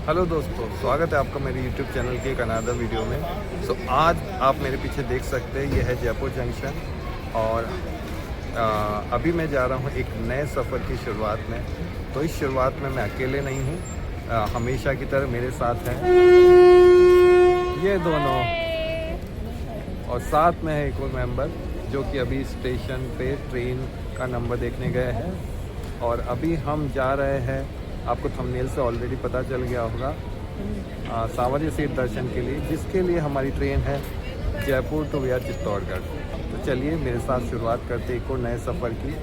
Hello दोस्तों, स्वागत है आपका मेरे YouTube चैनल के एक अनदर वीडियो में। आज आप मेरे पीछे देख सकते हैं, यह है जयपुर जंक्शन। और अभी मैं जा रहा हूँ एक नए सफ़र की शुरुआत में। तो इस शुरुआत में मैं अकेले नहीं हूँ, हमेशा की तरह मेरे साथ हैं ये दोनों, और साथ में है एक और मेंबर जो कि अभी स्टेशन पे ट्रेन का नंबर देखने गए हैं। और अभी हम जा रहे हैं, आपको थंबनेल से ऑलरेडी पता चल गया होगा, सांवरिया सीट दर्शन के लिए, जिसके लिए हमारी ट्रेन है जयपुर टू विया चित्तौड़गढ़। तो चलिए मेरे साथ शुरुआत करते एक और नए सफ़र की।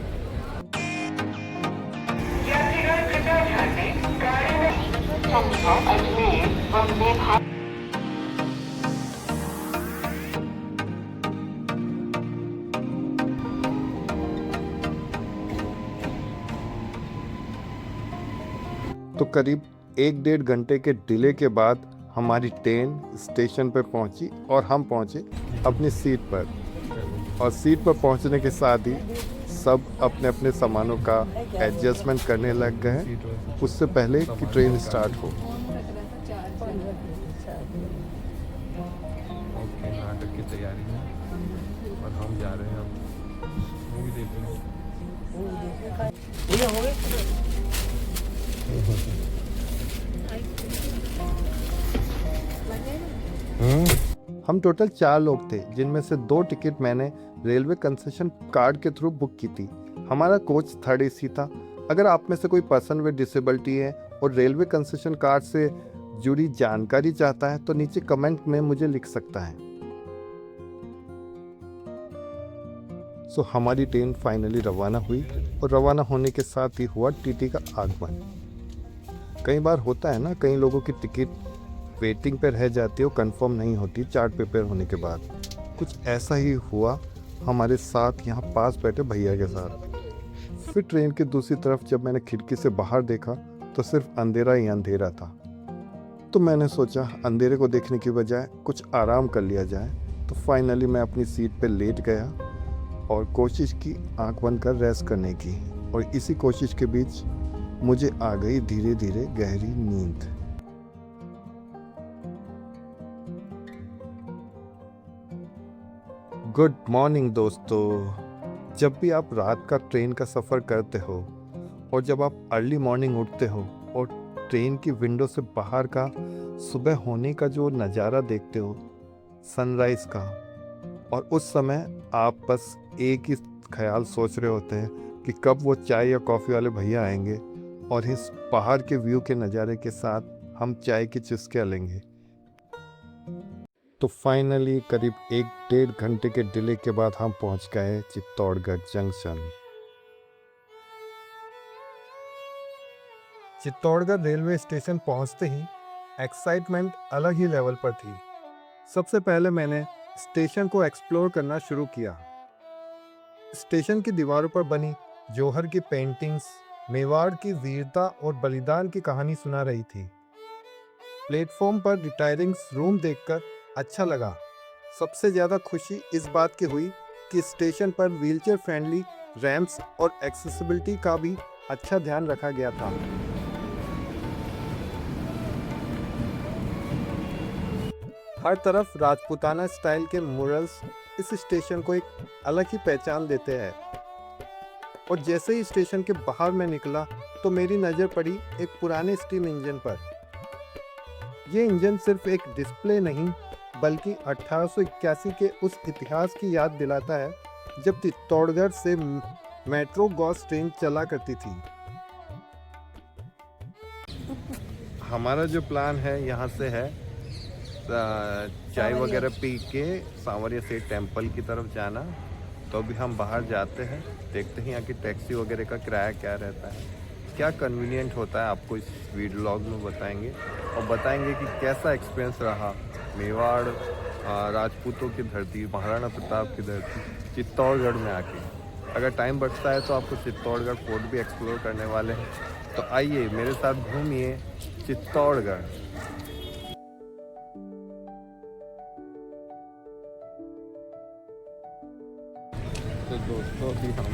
तो करीब 1-1.5 घंटे के डिले के बाद हमारी ट्रेन स्टेशन पर पहुंची और हम पहुंचे अपनी सीट पर। और सीट पर पहुंचने के साथ ही सब अपने अपने सामानों का एडजस्टमेंट करने लग गए उससे पहले कि ट्रेन स्टार्ट हो। नाटक की तैयारी है और हम जा रहे हैं अब मूवी देखने। हम टोटल 4 लोग थे, जिनमें से 2 टिकट मैंने रेलवे कंसेशन कार्ड के थ्रू बुक की थी। हमारा कोच 3rd AC था। अगर आप में से कोई पर्सन विद डिसेबिलिटी है और रेलवे कंसेशन कार्ड से जुड़ी जानकारी चाहता है तो नीचे कमेंट में मुझे लिख सकता है। हमारी ट्रेन फाइनली रवाना हुई और रवाना होने के साथ ही हुआ टीटी का आगमन। कई बार होता है ना, कई लोगों की टिकट वेटिंग पे रह जाती है, वो कंफर्म नहीं होती चार्ट पेपर होने के बाद। कुछ ऐसा ही हुआ हमारे साथ यहाँ पास बैठे भैया के साथ। फिर ट्रेन की दूसरी तरफ जब मैंने खिड़की से बाहर देखा तो सिर्फ अंधेरा ही अंधेरा था। तो मैंने सोचा अंधेरे को देखने की बजाय कुछ आराम कर लिया जाए। तो फाइनली मैं अपनी सीट पे लेट गया और कोशिश की आंख बंद कर रेस्ट करने की। और इसी कोशिश के बीच मुझे आ गई धीरे धीरे गहरी नींद। गुड मॉर्निंग दोस्तों। जब भी आप रात का ट्रेन का सफ़र करते हो और जब आप अर्ली मॉर्निंग उठते हो और ट्रेन की विंडो से बाहर का सुबह होने का जो नज़ारा देखते हो सनराइज़ का, और उस समय आप बस एक ही ख्याल सोच रहे होते हैं कि कब वो चाय या कॉफ़ी वाले भैया आएंगे और इस बाहर के व्यू के नज़ारे के साथ हम चाय की चुस्कियाँ लेंगे। तो फाइनली करीब 1-1.5 घंटे के डिले के बाद हम पहुंच गए Chittorgarh junction. Chittorgarh railway station पहुंचते ही एक्साइटमेंट अलग ही लेवल पर थी। सबसे पहले मैंने स्टेशन को एक्सप्लोर करना शुरू किया। स्टेशन की दीवारों पर बनी जौहर की पेंटिंग्स मेवाड़ की वीरता और बलिदान की कहानी सुना रही थी। प्लेटफॉर्म पर रिटायरिंग रूम देखकर अच्छा लगा। सबसे ज़्यादा खुशी इस बात की हुई कि स्टेशन पर व्हीलचेयर फ्रेंडली रैंप्स और एक्सेसिबिलिटी का भी अच्छा ध्यान रखा गया था। हर तरफ राजपूताना स्टाइल के मुरल्स इस स्टेशन को एक अलग ही पहचान देते हैं। और जैसे ही स्टेशन के बाहर मैं निकला तो मेरी नज़र पड़ी एक पुराने स्टीम इंजन पर। यह इंजन सिर्फ एक डिस्प्ले नहीं बल्कि 1881 के उस इतिहास की याद दिलाता है जब चित्तौड़गढ़ से मेट्रो गॉस ट्रेन चला करती थी। हमारा जो प्लान है यहाँ से है चाय वगैरह पी के सांवरिया सेठ टेम्पल की तरफ जाना। तो अभी हम बाहर जाते हैं, देखते हैं यहाँ की टैक्सी वगैरह का किराया क्या रहता है, क्या कन्वीनियंट होता है, आपको इस वीडियो में बताएंगे। और बताएंगे कि कैसा एक्सपीरियंस रहा मेवाड़ राजपूतों की धरती, महाराणा प्रताप की धरती चित्तौड़गढ़ में आके। अगर टाइम बचता है तो आपको चित्तौड़गढ़ फोर्ट भी एक्सप्लोर करने वाले हैं। तो आइए मेरे साथ घूमिए चित्तौड़गढ़। तो दोस्तों अभी हम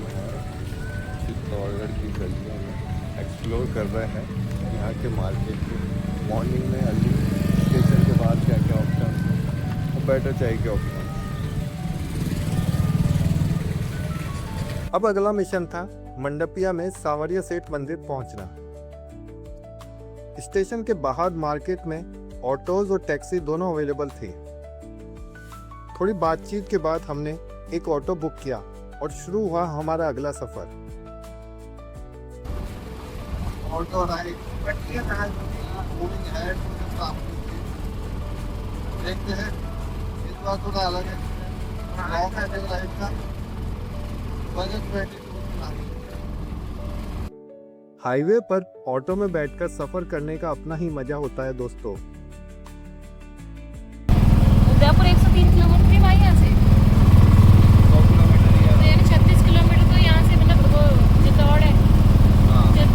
चित्तौड़गढ़ की गलियों में एक्सप्लोर कर रहे हैं, यहाँ के मार्केट को, मॉर्निंग में अर्ली स्टेशन के बाद क्या क्या ऑप्शन और बेटर चाय के ऑप्शन। अब अगला मिशन था मंडपिया में सांवरिया सेठ मंदिर पहुंचना। स्टेशन के बाहर मार्केट में ऑटोज और टैक्सी दोनों अवेलेबल थे। थोड़ी बातचीत के बाद हमने एक ऑटो बुक किया और शुरू हुआ हमारा अगला सफर। ऑटो देखते हैं, इस बार थोड़ा अलग है। लाइफ का बजट हाईवे पर ऑटो में बैठकर सफर करने का अपना ही मजा होता है दोस्तों। उदयपुर 103 किलोमीटर है भाई यहाँ से। 100 किलोमीटर ही है। तो यानी 36 किलोमीटर तो यहाँ से मतलब वो चित्तौड़ है।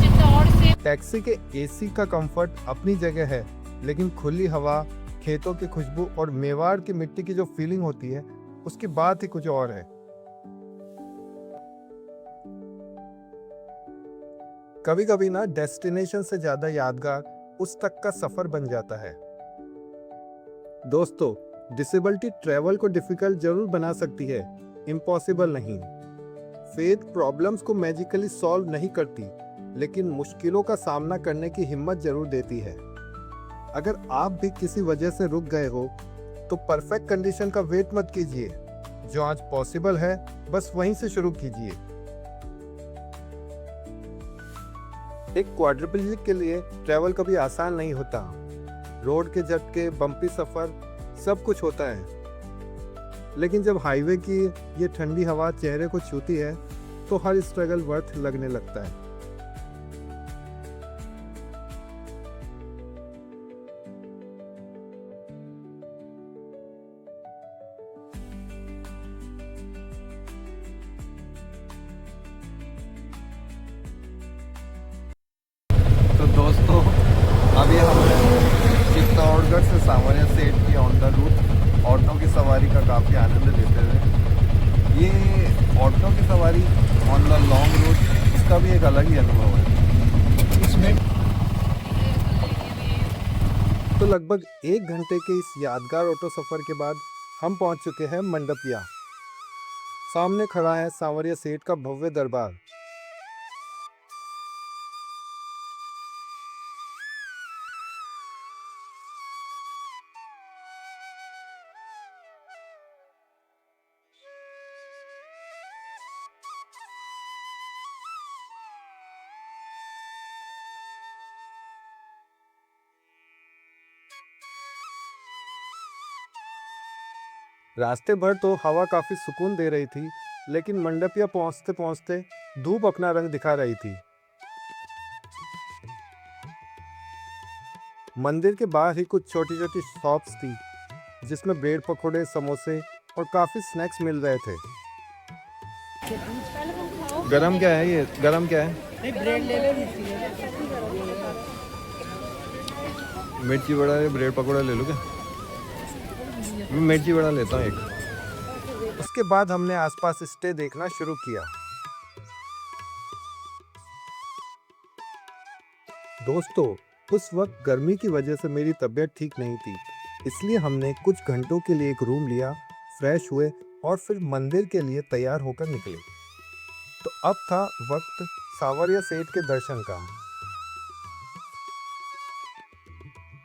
चित्तौड़ से टैक्सी के एसी का कंफर्ट अपनी जगह है, लेकिन खुली हवा, खेतों की खुशबू और मेवाड़ की मिट्टी की जो फीलिंग होती है उसकी बात ही कुछ और है। कभी कभी ना डेस्टिनेशन से ज्यादा यादगार उस तक का सफर बन जाता है। दोस्तों, डिसेबिलिटी ट्रैवल को डिफिकल्ट जरूर बना सकती है, इम्पॉसिबल नहीं। फेथ प्रॉब्लम्स को मैजिकली सॉल्व नहीं करती, लेकिन मुश्किलों का सामना करने की हिम्मत जरूर देती है। अगर आप भी किसी वजह से रुक गए हो तो परफेक्ट कंडीशन का वेट मत कीजिए। जो आज पॉसिबल है बस वहीं से शुरू कीजिए। एक क्वाड्रिप्लीजिक के लिए ट्रैवल कभी आसान नहीं होता। रोड के झटके, बम्पी सफर, सब कुछ होता है। लेकिन जब हाईवे की ये ठंडी हवा चेहरे को छूती है तो हर स्ट्रगल वर्थ लगने लगता है। तो दोस्तों, अभी हम चित्तौड़गढ़ से सांवरिया सेठ की ऑन द रूट ऑटो की सवारी का काफ़ी आनंद लेते हुए, ये ऑटो की सवारी ऑन द लॉन्ग रूट, इसका भी एक अलग ही अनुभव है। इसमें तो लगभग 1 घंटे के इस यादगार ऑटो सफर के बाद हम पहुंच चुके हैं मंडपिया। सामने खड़ा है सांवरिया सेठ का भव्य दरबार। रास्ते भर तो हवा काफी सुकून दे रही थी, लेकिन मंडपिया पहुंचते पहुंचते धूप अपना रंग दिखा रही थी। मंदिर के बाहर ही कुछ छोटी छोटी शॉप्स थी, जिसमें ब्रेड पकोड़े, समोसे और काफी स्नैक्स मिल रहे थे। गरम क्या है ये? गरम क्या है? ब्रेड ले ले। मिर्ची बड़ा है, ब्रेड पकोड़ा ले लो क्या? मैं मिर्ची बड़ा लेता हूँ एक। उसके बाद हमने आसपास स्टे देखना शुरू किया। दोस्तों, उस वक्त गर्मी की वजह से मेरी तबीयत ठीक नहीं थी, इसलिए हमने कुछ घंटों के लिए एक रूम लिया, फ्रेश हुए और फिर मंदिर के लिए तैयार होकर निकले। तो अब था वक्त सांवरिया सेठ के दर्शन का।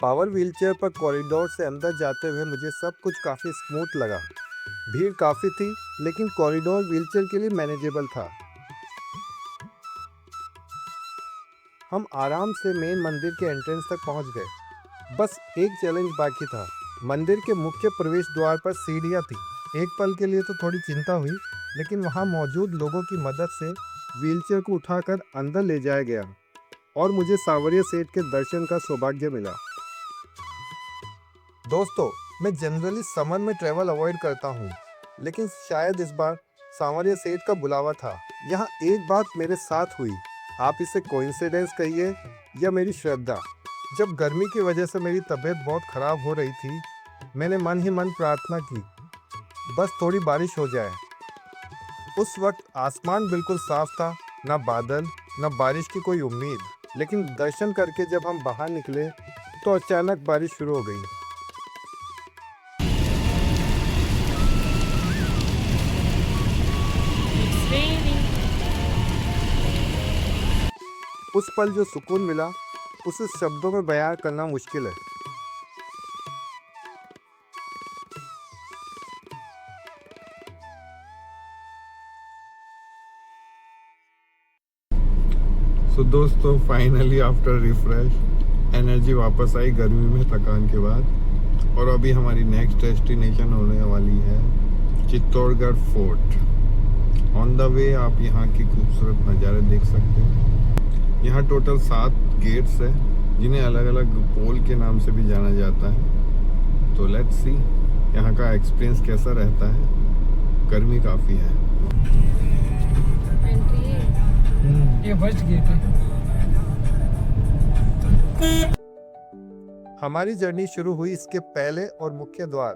पावर व्हीलचेयर पर कॉरिडोर से अंदर जाते हुए मुझे सब कुछ काफ़ी स्मूथ लगा। भीड़ काफ़ी थी, लेकिन कॉरिडोर व्हीलचेयर के लिए मैनेजेबल था। हम आराम से मेन मंदिर के एंट्रेंस तक पहुंच गए। बस एक चैलेंज बाकी था। मंदिर के मुख्य प्रवेश द्वार पर सीढ़ियां थी। एक पल के लिए तो थोड़ी चिंता हुई, लेकिन वहां मौजूद लोगों की मदद से व्हीलचेयर को उठाकर अंदर ले जाया गया और मुझे सांवरिया सेठ के दर्शन का सौभाग्य मिला। दोस्तों, मैं जनरली समर में ट्रैवल अवॉइड करता हूँ, लेकिन शायद इस बार सांवरिया सेठ का बुलावा था। यहाँ एक बात मेरे साथ हुई, आप इसे कोइंसिडेंस कहिए या मेरी श्रद्धा। जब गर्मी की वजह से मेरी तबीयत बहुत खराब हो रही थी, मैंने मन ही मन प्रार्थना की, बस थोड़ी बारिश हो जाए। उस वक्त आसमान बिल्कुल साफ था, ना बादल ना बारिश की कोई उम्मीद। लेकिन दर्शन करके जब हम बाहर निकले तो अचानक बारिश शुरू हो गई। It's raining. उस पल जो सुकून मिला उसे शब्दों में बयां करना मुश्किल है। सो दोस्तों, फाइनली आफ्टर रिफ्रेश एनर्जी वापस आई गर्मी में थकान के बाद, और अभी हमारी नेक्स्ट डेस्टिनेशन होने वाली है Chittorgarh fort. On the way आप यहाँ की खूबसूरत नज़ारे देख सकते हैं। यहाँ टोटल 7 गेट्स है जिन्हें अलग अलग पोल के नाम से भी जाना जाता है। तो लेट्स सी यहाँ का एक्सपीरियंस कैसा रहता है। गर्मी काफ़ी है। Entry है। ये फर्स्ट गेट है। हमारी जर्नी शुरू हुई इसके पहले और मुख्य द्वार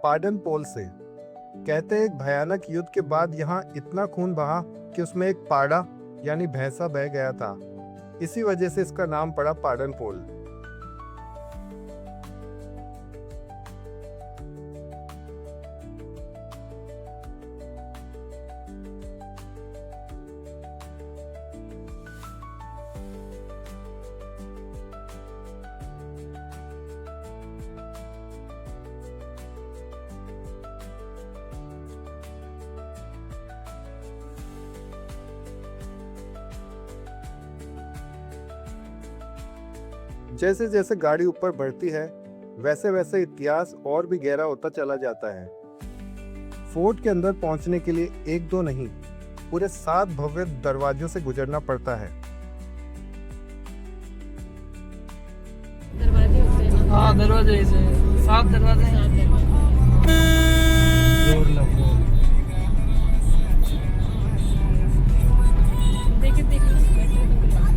पाडन पोल से। कहते हैं एक भयानक युद्ध के बाद यहाँ इतना खून बहा कि उसमें एक पाड़ा यानी भैंसा बह गया था। इसी वजह से इसका नाम पड़ा पाडन पोल। जैसे जैसे गाड़ी ऊपर बढ़ती है वैसे वैसे इतिहास और भी गहरा होता चला जाता है। फोर्ट के अंदर पहुंचने के लिए 1-2 नहीं, पूरे 7 भव्य दरवाजों से गुजरना पड़ता है। दरवाजे होते हैं ना। हाँ, दरवाजे ऐसे 7 दरवाजे हैं। 7 दरवाजे। रोड लगे। देखिए देखिए बैठे तो खुला।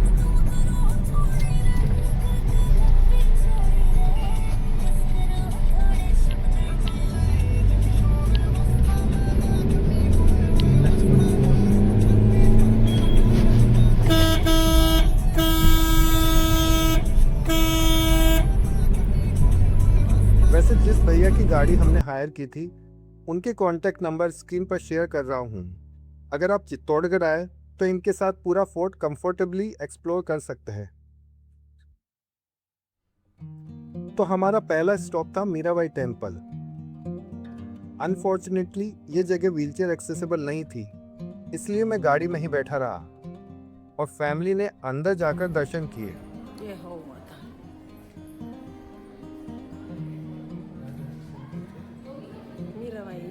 वैसे जिस भैया की गाड़ी हमने हायर की थी उनके कॉन्टैक्ट नंबर स्क्रीन पर शेयर कर रहा हूँ। अगर आप चित्तौड़गढ़ आए तो इनके साथ पूरा फोर्ट कंफर्टेबली एक्सप्लोर कर सकते हैं। तो हमारा पहला स्टॉप था मीराबाई टेम्पल। अनफॉर्चुनेटली ये जगह व्हीलचेयर एक्सेसिबल नहीं थी, इसलिए मैं गाड़ी में ही बैठा रहा और फैमिली ने अंदर जाकर दर्शन किए। ये हो माता। मीराबाई।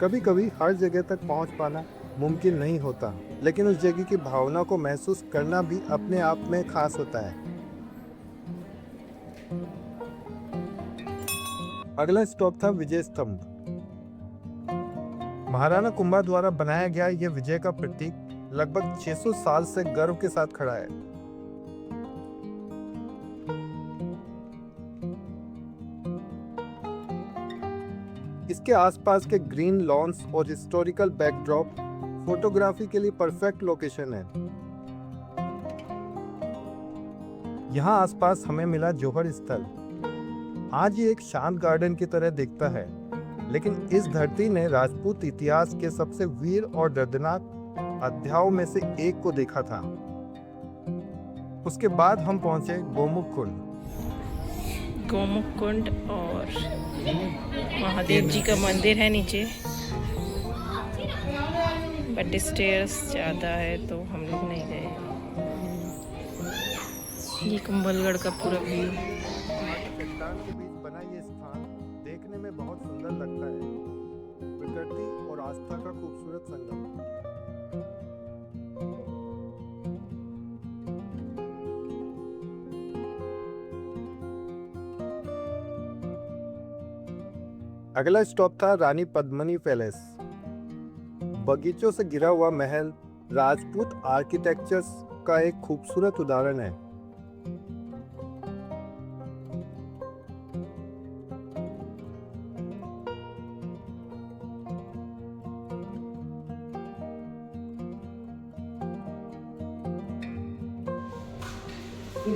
कभी कभी हर जगह तक पहुंच पाना मुमकिन नहीं होता, लेकिन उस जगह की भावना को महसूस करना भी अपने आप में खास होता है। अगला स्टॉप था विजय स्तंभ। महाराणा कुंभा द्वारा बनाया गया यह विजय का प्रतीक लगभग 600 साल से गर्व के साथ खड़ा है। इसके आसपास के ग्रीन लॉन्स और हिस्टोरिकल बैकड्रॉप फोटोग्राफी के लिए परफेक्ट लोकेशन है। यहाँ आसपास हमें मिला जौहर स्थल। आज ये एक शांत गार्डन की तरह दिखता है, लेकिन इस धरती ने राजपूत इतिहास के सबसे वीर और दर्दनाक अध्यायों में से एक को देखा था। उसके बाद हम पहुंचे गोमुख कुंड। गोमुख कुंड और महादेव जी का मंदिर है नीचे, बट स्टेयर्स ज़्यादा है तो हम लोग नहीं गए। ये कुंभलगढ़ का पूरा व्यू। चट्टान के बीच बना ये स्थान देखने में बहुत सुंदर लगता है। प्रकृति और आस्था का खूबसूरत संगम। अगला स्टॉप था रानी पद्मिनी पैलेस। बगीचों से घिरा हुआ महल राजपूत आर्किटेक्चर्स का एक खूबसूरत उदाहरण है। दिस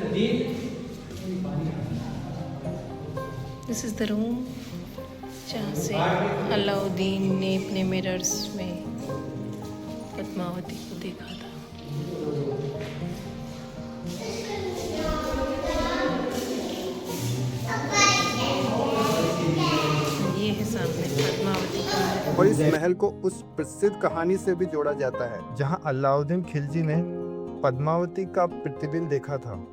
इज द रूम जहाँ से अलाउद्दीन ने अपने मिरर्स में पद्मावती को देखा था। ये है सामने पद्मावती का महल। और इस महल को उस प्रसिद्ध कहानी से भी जोड़ा जाता है जहां अलाउद्दीन खिलजी ने पद्मावती का प्रतिबिंब देखा था।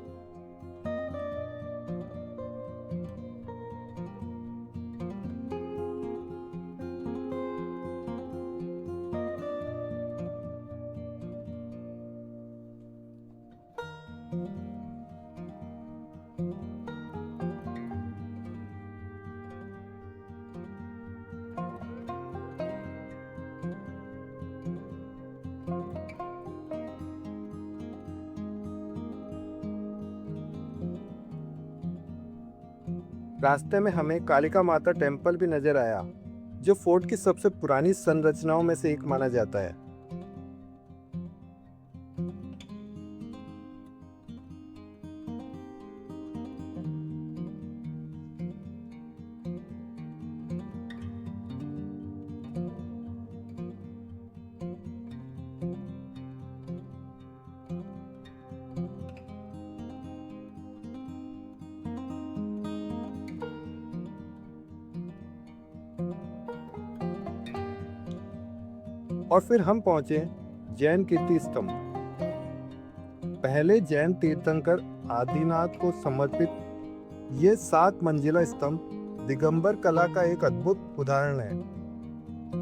रास्ते में हमें कालिका माता टेम्पल भी नजर आया, जो फोर्ट की सबसे पुरानी संरचनाओं में से एक माना जाता है। और फिर हम पहुंचे जैन कीर्ति स्तंभ। पहले जैन तीर्थंकर आदिनाथ को समर्पित ये 7 मंजिला स्तंभ दिगंबर कला का एक अद्भुत उदाहरण है।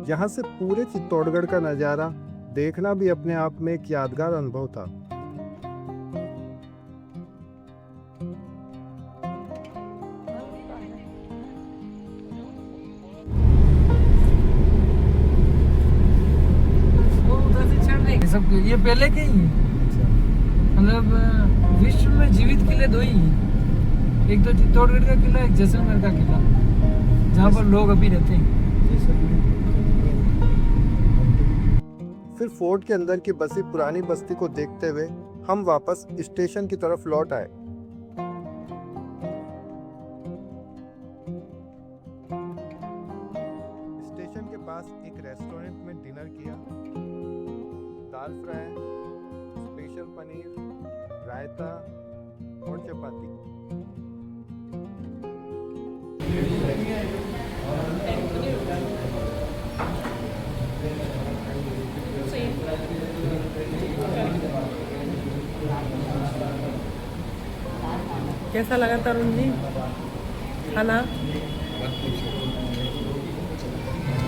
यहाँ से पूरे चित्तौड़गढ़ का नज़ारा देखना भी अपने आप में एक यादगार अनुभव था। सब ये पहले के ही मतलब विश्व में जीवित किले 2 ही हैं। एक तो चित्तौड़गढ़ का किला, एक जैसलमेर का किला, जहाँ पर लोग अभी रहते हैं। फिर फोर्ट के अंदर की बसी पुरानी बस्ती को देखते हुए हम वापस स्टेशन की तरफ लौट आए। स्टेशन के पास एक रेस्टोरेंट में डिनर किया। दाल फ्राई, स्पेशल पनीर, रायता और चपाती। कैसा लगा तरुण जी खाना?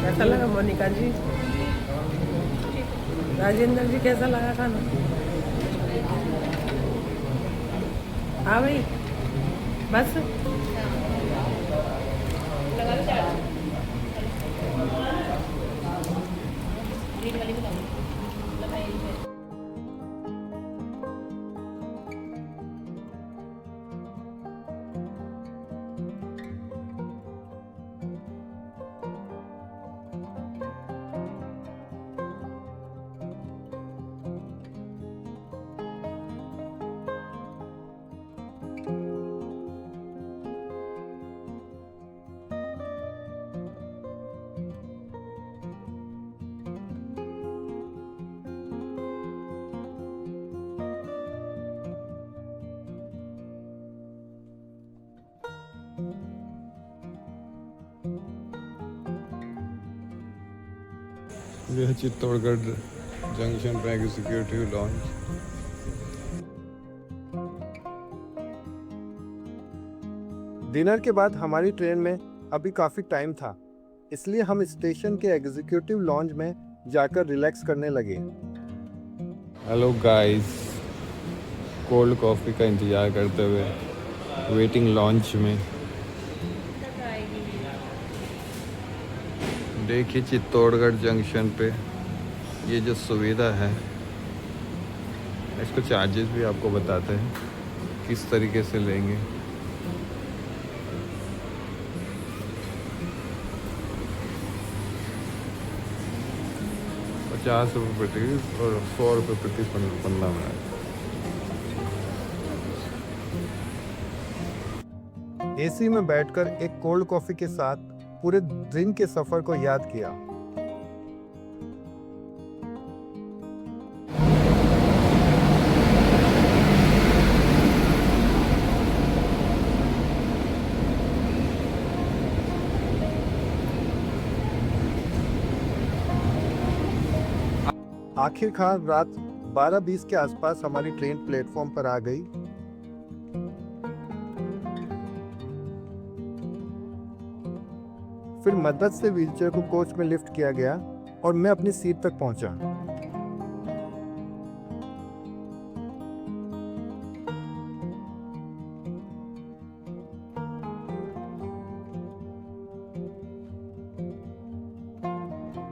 कैसा लगा मोनिका जी? राजेंद्र जी कैसा लगा खाना? हाँ भाई बस यह चित्तौड़गढ़ जंक्शन पर एग्जीक्यूटिव लॉन्च। डिनर के बाद हमारी ट्रेन में अभी काफ़ी टाइम था, इसलिए हम स्टेशन के एग्जीक्यूटिव लॉन्ज में जाकर रिलैक्स करने लगे। हेलो गाइस, कोल्ड कॉफ़ी का इंतज़ार करते हुए वेटिंग लॉन्च में। देखिए चित्तौड़गढ़ जंक्शन पे ये जो सुविधा है, इसको चार्जेस भी आपको बताते हैं किस तरीके से लेंगे। ₹50 प्रति और ₹100 प्रति 15 मिनट। एसी में बैठकर एक कोल्ड कॉफी के साथ पूरे दिन के सफर को याद किया। आखिरकार रात 12:20 के आसपास हमारी ट्रेन प्लेटफॉर्म पर आ गई। फिर मदद से व्हीलचेयर को कोच में लिफ्ट किया गया और मैं अपनी सीट तक पहुंचा।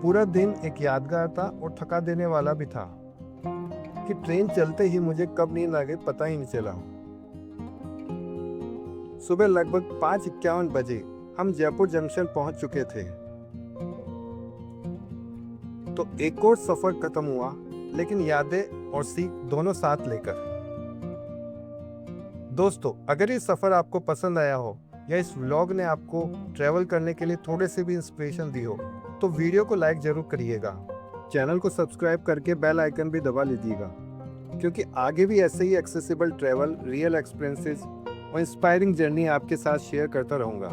पूरा दिन एक यादगार था और थका देने वाला भी था कि ट्रेन चलते ही मुझे कब नींद आ गई पता ही नहीं चला। सुबह लगभग 5:51 बजे हम जयपुर जंक्शन पहुंच चुके थे। तो एक और सफर खत्म हुआ, लेकिन यादें और सीख दोनों साथ लेकर। दोस्तों, अगर ये सफर आपको पसंद आया हो या इस व्लॉग ने आपको ट्रैवल करने के लिए थोड़े से भी इंस्पिरेशन दी हो तो वीडियो को लाइक जरूर करिएगा। चैनल को सब्सक्राइब करके बेल आइकन भी दबा लीजिएगा, क्योंकि आगे भी ऐसे ही एक्सेसिबल ट्रैवल, रियल एक्सपीरियंसेस और इंस्पायरिंग जर्नी आपके साथ शेयर करता रहूंगा।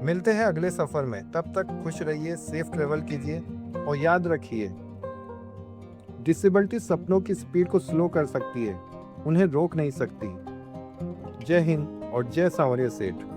मिलते हैं अगले सफर में, तब तक खुश रहिए, सेफ ट्रैवल कीजिए और याद रखिए, डिसेबिलिटी सपनों की स्पीड को स्लो कर सकती है, उन्हें रोक नहीं सकती। जय हिंद और जय सांवरिया सेठ।